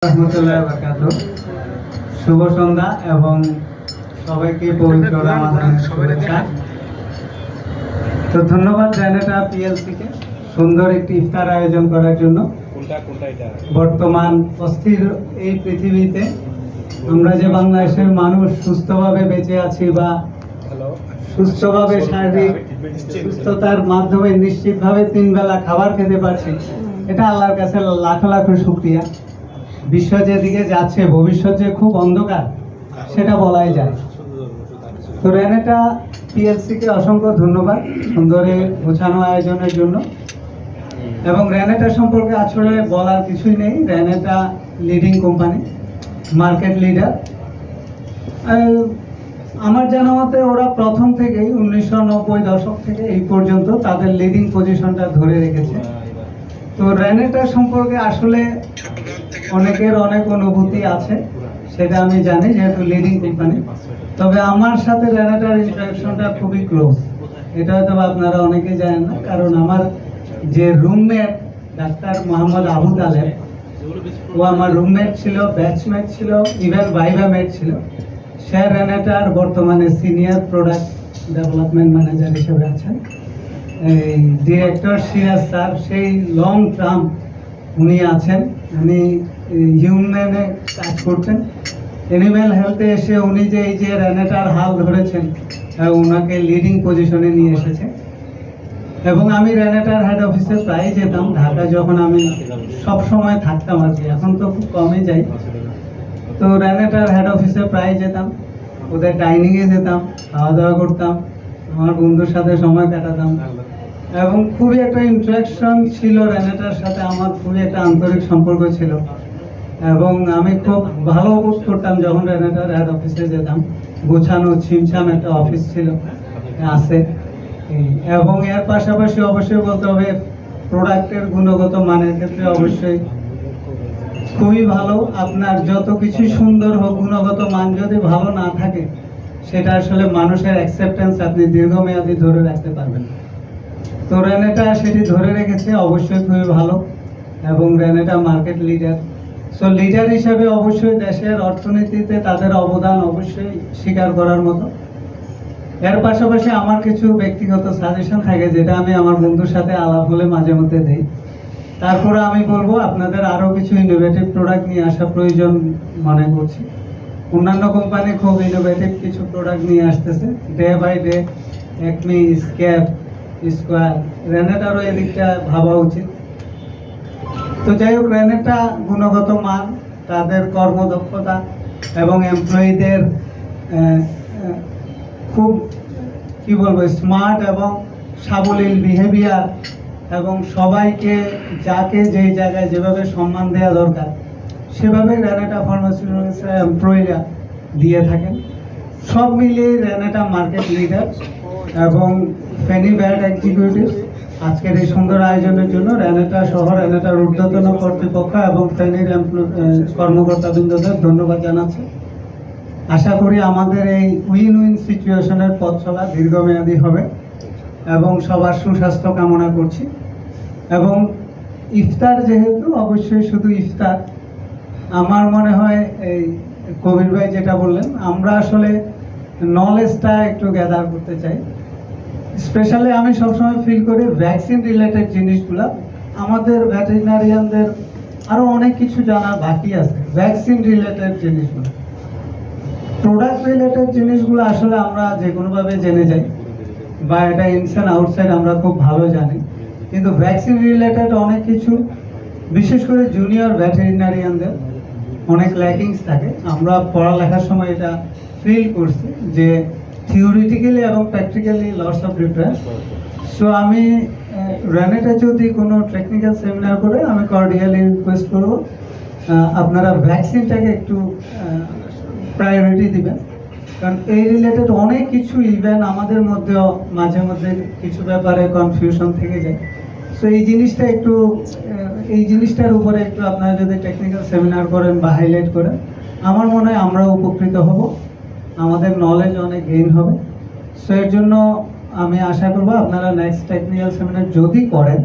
রহমতুল্লাহ বারাকাতুহু। শুভ সন্ধ্যা এবং সবাইকে পবিত্র রমাদানের শুভেচ্ছা। তো ধন্যবাদ রেনেটা পিএলসি কে সুন্দর একটি ইফতার আয়োজন করার জন্য। বর্তমান অস্থির এই পৃথিবীতে আমরা যে বাংলাদেশের মানুষ সুস্থভাবে বেঁচে আছি বা সুস্থভাবে শারীরিক সুস্থতার মাধ্যমে নিশ্চিতভাবে 3 বেলা খাবার খেতে পারছি, এটা আল্লাহর কাছে লাখ লাখ শুকরিয়া। বিশ্ব যেদিকে যাচ্ছে, ভবিষ্যৎ যে খুব অন্ধকার সেটা বলাই যায়। তো রেনেটা পিএলসি কে অসংখ্য ধন্যবাদ সুন্দরে গোছানো আয়োজনের জন্য। এবং রেনেটা সম্পর্কে আসলে বলার কিছুই নেই। Renata leading company, market leader. আমার জানা মতে ওরা প্রথম থেকেই 1990 দশক থেকে এই পর্যন্ত তাদের লিডিং পজিশনটা ধরে রেখেছে। তো রেনেটা সম্পর্কে আসলে অনেকের অনেক অনুভূতি আছে, সেটা আমি জানি যেহেতু লিডিং কোম্পানি। তবে আমার সাথে রেনেটার ইন্টারাকশনটা খুবই ক্লোজ। এটা হয়তো আপনারা অনেকেই জানেন না, কারণ আমার যে রুমমেট ডাক্তার মোহাম্মদ আবু তালেব, ও আমার রুমমেট ছিল, ব্যাচমেট ছিল, ইভেন ভাইভা মেট ছিল। সে রেনেটার বর্তমানে সিনিয়র প্রোডাক্ট ডেভেলপমেন্ট ম্যানেজার হিসেবে আছেন। এই ডিরেক্টর সিরাজ স্যার সেই লং টার্ম উনি আছেন। উনি হিউম্যানে কাজ করতেন। অ্যানিম্যাল হেলথে এসে উনি যে এই যে রেনেটার হাল ধরেছেন, ওনাকে লিডিং পজিশনে নিয়ে এসেছে। এবং আমি রেনেটার হেড অফিসে প্রায় যেতাম, ঢাকা যখন আমি সব সময় থাকতাম আর কি, এখন তো খুব কমই যাই। তো রেনেটার হেড অফিসে প্রায় যেতাম, ওদের ডাইনিংয়ে যেতাম, খাওয়া দাওয়া করতাম, আমার বন্ধুর সাথে সময় কাটাতাম। এবং খুবই একটা ইন্টারাকশন ছিল রেনেটার সাথে, আমার খুবই একটা আন্তরিক সম্পর্ক ছিল। এবং আমি খুব ভালো বোধ করতাম যখন রেনেটার হেড অফিসে যেতাম। গোছানো ছিমছাম একটা অফিস ছিল, আছে। এবং এর পাশাপাশি অবশ্যই বলতে হবে প্রোডাক্টের গুণগত মানের ক্ষেত্রে অবশ্যই খুবই ভালো। আপনার যত কিছু সুন্দর হোক, গুণগত মান যদি ভালো না থাকে, সেটা আসলে মানুষের অ্যাকসেপ্টেন্স আপনি দীর্ঘমেয়াদী ধরে রাখতে পারবেন। তো রেনেটা সেটি ধরে রেখেছে, অবশ্যই খুবই ভালো। এবং Renata market leader. So leader হিসাবে অবশ্যই দেশের অর্থনীতিতে তাদের অবদান অবশ্যই স্বীকার করার মতো। এর পাশাপাশি আমার কিছু ব্যক্তিগত সাজেশন থাকে, যেটা আমি আমার বন্ধুর সাথে আলাপ হলে মাঝে মধ্যে দিই। তারপরে আমি বলবো আপনাদের আরও কিছু ইনোভেটিভ প্রোডাক্ট নিয়ে আসা প্রয়োজন মনে করছি। অন্যান্য কোম্পানি খুব ইনোভেটিভ কিছু প্রোডাক্ট নিয়ে আসতেছে ডে বাই ডে। একমি, স্ক্যাপ, স্কোয়ার, রেনেটারও এদিকটা ভাবা উচিত। তো যাই হোক, রেনেটা গুণগত মান, তাদের কর্মদক্ষতা এবং এমপ্লয়ীদের খুব কি বলবো স্মার্ট এবং সাবলীল বিহেভিয়ার, এবং সবাইকে যাকে যেই জায়গায় যেভাবে সম্মান দেওয়া দরকার সেভাবে রেনেটা ফার্মাসিউটিক্যালস এমপ্লয়িরা দিয়ে থাকেন। সব মিলিয়ে রেনেটা মার্কেট লিডার এবং ফেনি ব্যাড এক্সিকিউটিভ আজকের এই সুন্দর আয়োজনের জন্য রেনেটা সহ রেনেটার ঊর্ধ্বতন কর্তৃপক্ষ এবং ফেনির কর্মকর্তাবৃন্দদের ধন্যবাদ জানাচ্ছি। আশা করি আমাদের এই উইন উইন সিচুয়েশনের পথ চলা দীর্ঘমেয়াদী হবে এবং সবার সুস্বাস্থ্য কামনা করছি। এবং ইফতার যেহেতু অবশ্যই শুধু ইফতার, আমার মনে হয় এই কবির ভাই যেটা বললেন, আমরা আসলে নলেজটা একটু গ্যাদার করতে চাই। স্পেশালি আমি সবসময় ফিল করি ভ্যাকসিন রিলেটেড জিনিসগুলো আমাদের ভেটেরিনারিয়ানদের আরও অনেক কিছু জানার বাকি আছে। ভ্যাকসিন রিলেটেড জিনিসগুলো, প্রোডাক্ট রিলেটেড জিনিসগুলো আসলে আমরা যে কোনোভাবে জেনে যাই, বা এটা ইনসাইড আউটসাইড আমরা খুব ভালো জানি। কিন্তু ভ্যাকসিন রিলেটেড অনেক কিছু, বিশেষ করে জুনিয়র ভেটেরিনারিয়ানদের অনেক ল্যাকিংস থাকে। আমরা পড়ালেখার সময় এটা ফিল করছি যে থিওরিটিক্যালি এবং practically lots of difference. So আমি রেনেটা যদি কোনো টেকনিক্যাল সেমিনার করে, আমি কর্ডিয়ালি রিকোয়েস্ট করব আপনারা ভ্যাকসিনটাকে একটু প্রায়োরিটি দিবেন। কারণ এই রিলেটেড অনেক কিছু ইভেন আমাদের মধ্যেও মাঝে মধ্যে কিছু ব্যাপারে কনফিউশন থেকে যায়। সো এই জিনিসটা একটু এই জিনিসটার উপরে একটু আপনারা যদি টেকনিক্যাল সেমিনার করেন বা হাইলাইট করেন, আমার মনে হয় আমরা উপকৃত হব, আমাদের নলেজ অনেক গেইন হবে। সো এর জন্য আমি আশা করব আপনারা নেক্সট টেকনিক্যাল সেমিনার যদি করেন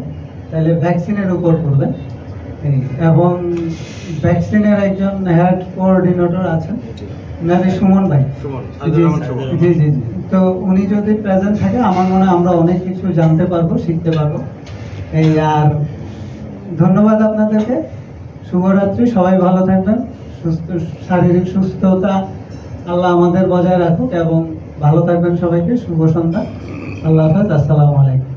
তাহলে ভ্যাকসিনের উপর করবেন। এবং ভ্যাকসিনের একজন হেড কোঅর্ডিনেটর আছেন, নাকি সুমন ভাই। জি জি জি জি। তো উনি যদি প্রেজেন্ট থাকে আমার মনে হয় আমরা অনেক কিছু জানতে পারবো, শিখতে পারবো। এই আর ধন্যবাদ আপনাদেরকে। শুভরাত্রি, সবাই ভালো থাকবেন, সুস্থ শারীরিক সুস্থতা আল্লাহ আমাদের বজায় রাখুক এবং ভালো থাকবেন সবাইকে। শুভ সন্ধ্যা, আল্লাহ হাফেজ, আসসালামু আলাইকুম।